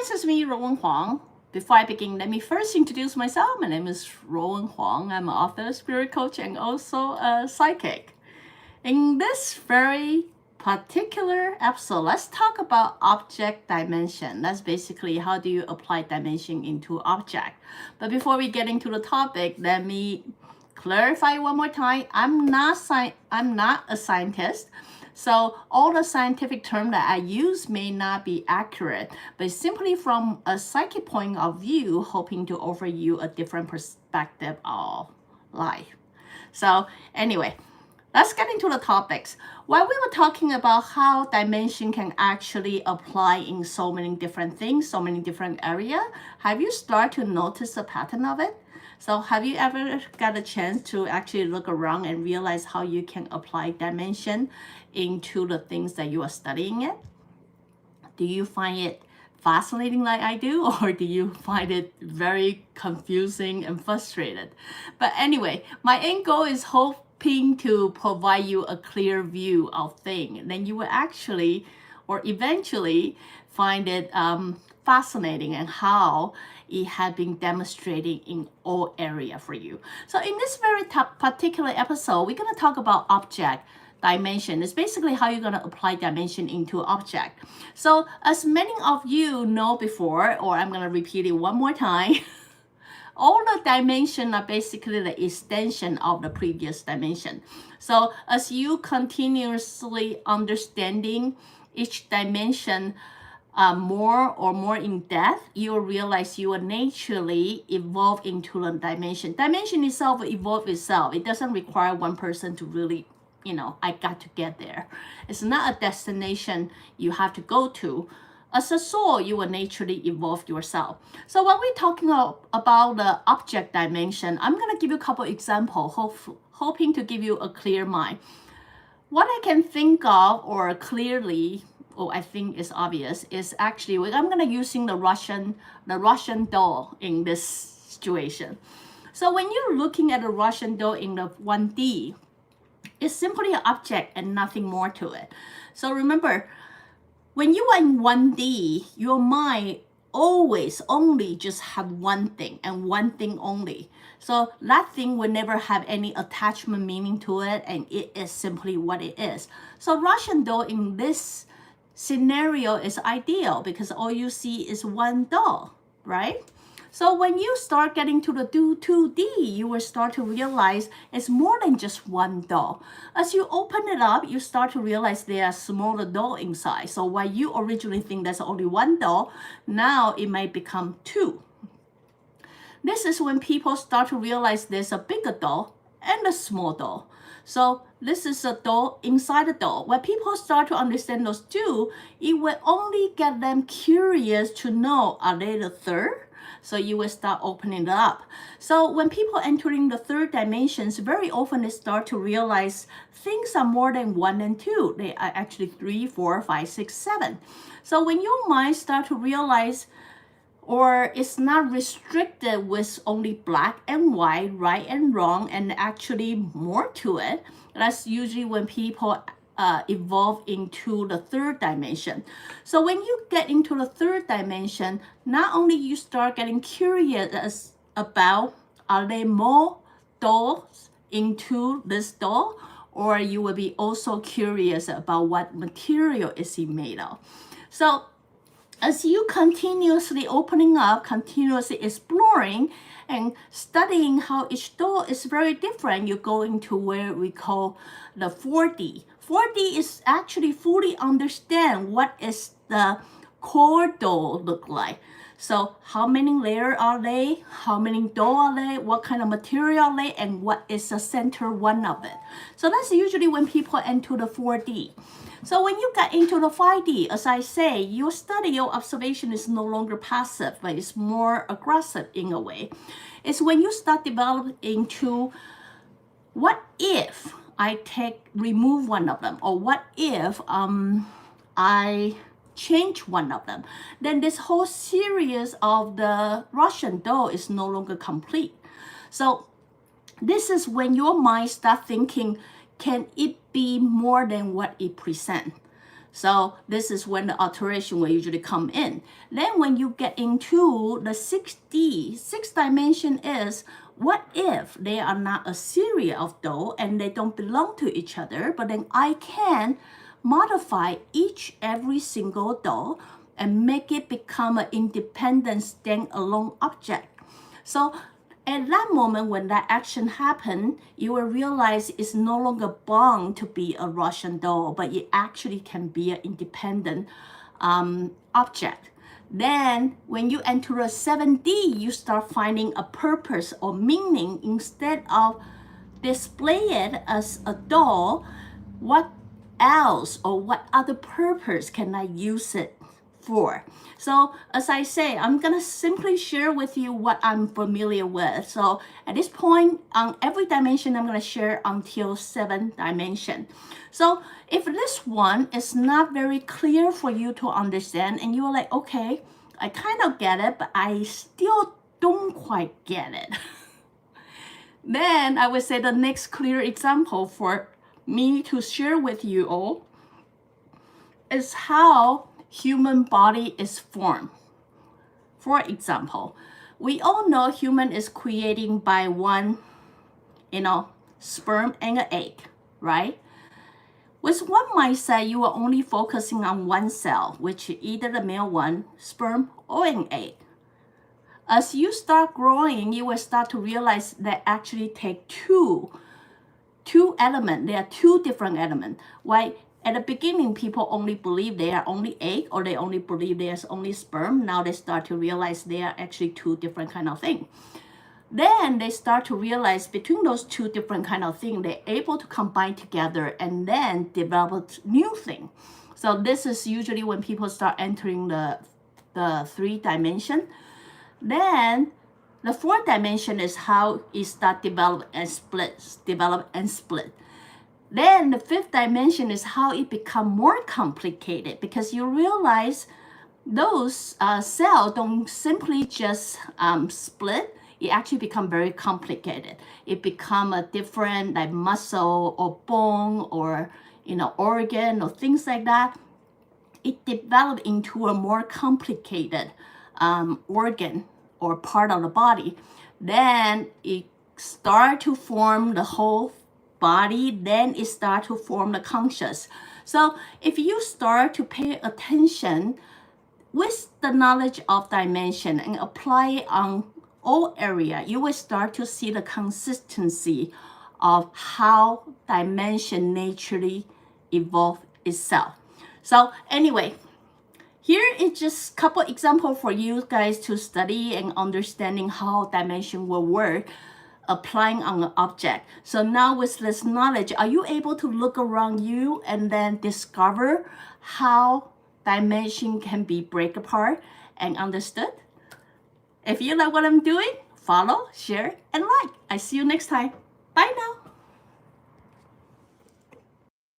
guys, it's me, Ruowen Huang. Before I begin, let me first introduce myself. My name is Ruowen Huang. I'm an author, spirit coach, and also a psychic. In this very particular episode, let's talk about object dimension. That's basically how do you apply dimension into object. But before we get into the topic, let me clarify one more time. I'm not a scientist. So all the scientific terms that I use may not be accurate, but simply from a psychic point of view, hoping to offer you a different perspective of life. So anyway, let's get into the topics. While we were talking about how dimension can actually apply in so many different things, so many different areas, have you started to notice the pattern of it? So have you ever got a chance to actually look around and realize how you can apply dimension into the things that you are studying it? Do you find it fascinating like I do, or do you find it very confusing and frustrated? But anyway, my end goal is hoping to provide you a clear view of things. Then you will actually or eventually find it fascinating and how it had been demonstrating in all areas for you. So in this very particular episode, we're going to talk about object dimension. It's basically how you're going to apply dimension into object. So as many of you know before, or I'm going to repeat it one more time, all the dimensions are basically the extension of the previous dimension. So as you continuously understanding each dimension more in depth, you will realize you will naturally evolve into the dimension. Dimension itself will evolve itself. It doesn't require one person to really, I got to get there. It's not a destination you have to go to. As a soul, you will naturally evolve yourself. So when we're talking about the object dimension, I'm going to give you a couple examples, hoping to give you a clear mind. What I can think of or clearly, or I think is obvious, is actually I'm going to using the Russian doll in this situation. So when you're looking at a Russian doll in the 1D, it's simply an object and nothing more to it. So remember, when you are in 1D, your mind always only just have one thing and one thing only. So that thing will never have any attachment meaning to it, and it is simply what it is. So Russian doll in this scenario is ideal because all you see is one doll, right? So when you start getting to the 2D, you will start to realize it's more than just one doll. As you open it up, you start to realize there are smaller dolls inside. So while you originally think there's only one doll, now it might become two. This is when people start to realize there's a bigger doll and a small doll. So this is a doll inside a doll. When people start to understand those two, it will only get them curious to know, are they the third? So you will start opening it up. So when people entering the third dimensions, very often they start to realize things are more than 1 and 2. They are actually 3, 4, 5, 6, 7. So when your mind start to realize, or it's not restricted with only black and white, right and wrong, and actually more to it, that's usually when people evolve into the third dimension. So when you get into the third dimension, not only you start getting curious about, are there more dolls into this doll, or you will be also curious about what material is it made of. So as you continuously opening up, continuously exploring and studying how each doll is very different, you go into where we call the 4D. 4D is actually fully understand what is the core doll look like. So how many layers are they? How many dolls are they? What kind of material are they? And what is the center one of it? So that's usually when people enter the 4D. So when you get into the 5D, as I say, your study, your observation is no longer passive, but it's more aggressive in a way. It's when you start developing into, what if I remove one of them? Or what if I change one of them? Then this whole series of the Russian doll is no longer complete. So this is when your mind starts thinking, can it be more than what it presents? So this is when the alteration will usually come in. Then when you get into the 6D, sixth dimension is, what if they are not a series of dots and they don't belong to each other, but then I can modify every single dot and make it become an independent standalone object. So at that moment, when that action happened, you will realize it's no longer bound to be a Russian doll, but it actually can be an independent object. Then when you enter a 7D, you start finding a purpose or meaning. Instead of display it as a doll, what else or what other purpose can I use it for? So as I say, I'm gonna simply share with you what I'm familiar with. So at this point, on every dimension, I'm gonna share until 7 dimension. So if this one is not very clear for you to understand and you're like, okay, I kind of get it, but I still don't quite get it. Then I would say the next clear example for me to share with you all is how human body is formed. For example, we all know human is creating by one, sperm and an egg, right? With one mindset, you are only focusing on one cell, which is either the male one, sperm, or an egg. As you start growing, you will start to realize that actually take two elements. There are two different elements. Why? At the beginning, people only believe they are only egg, or they only believe there's only sperm. Now they start to realize they are actually two different kind of things. Then they start to realize between those two different kind of things, they're able to combine together and then develop new thing. So this is usually when people start entering the 3 dimension. Then the 4th dimension is how it start develop and split. Then the 5th dimension is how it become more complicated, because you realize those cells don't simply just split. It actually become very complicated. It become a different like muscle or bone or organ or things like that. It developed into a more complicated organ or part of the body. Then it start to form the whole body. Then it start to form the conscious. So if you start to pay attention with the knowledge of dimension and apply it on all area, you will start to see the consistency of how dimension naturally evolve itself. So anyway, here is just a couple examples for you guys to study and understanding how dimension will work applying on an object. So now with this knowledge, are you able to look around you and then discover how dimension can be break apart and understood? If you like what I'm doing, follow, share, and like. I see you next time. Bye now.